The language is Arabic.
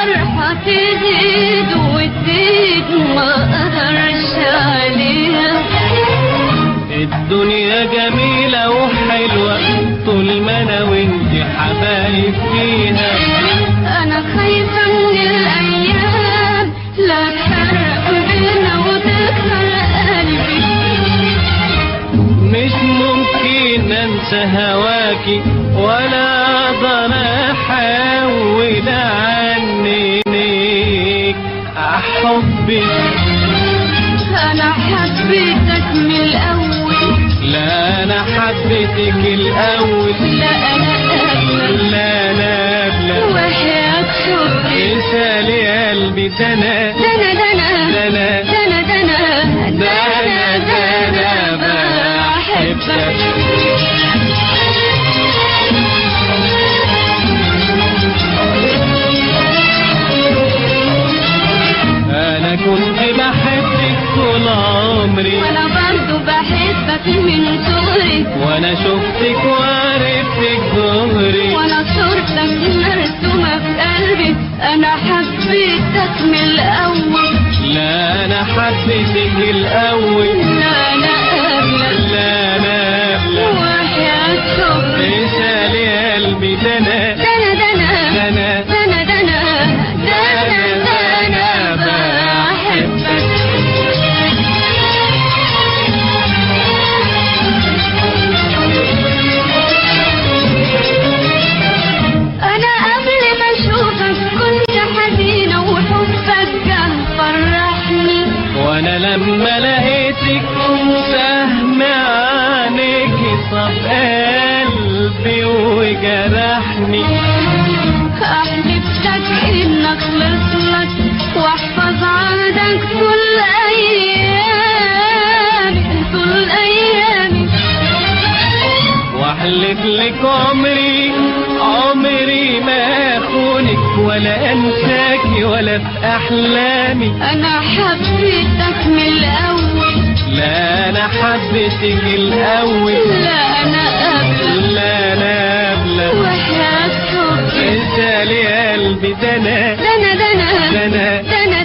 الفرحة تزيد وتزيد ما اقدرش عليها. الدنيا جميلة وحلوة طول ما انا وانت حبايب فيها. انا خايفة من الايام لا تفرق بينا وتكسر قلبي. مش ممكن انسى هواكي ولا اقدر احول عنك حبك. انا حبيتك من الاول. لا انا حبيتك الاول. لا انا قبلك. لا انا قبلك. وحياة حبي اسالي قلبي ده انا بحبك. انا كنت بحبك طول عمري وانا برضو بحبك من صغري. وانا شفتك وعرفتك ظهري وانا صورتك مرسومة في قلبي. انا حبيتك من الاول. لا انا حبيتك الاول. لا انا قبلك. لا انا قبلك. وحياة حبي اسالي قلبي ده انا بحبك. انا قبل ما اشوفك كنت حزينة وحبك جه فرحني. وانا لما لقيتك سهم عنك صاب قلبي وجرحني. احلف لك انك خلصلك واحفظ عهدك طول ايامي. واحلف لك عمري ما اخونك ولا انساكي ولا في احلامي. انا حبيتك من الاول. لا انا حبيتك الاول. لا انا قبلك. لا انا قبلك. وحياة حبي اسالي قلبي ده انا ده انا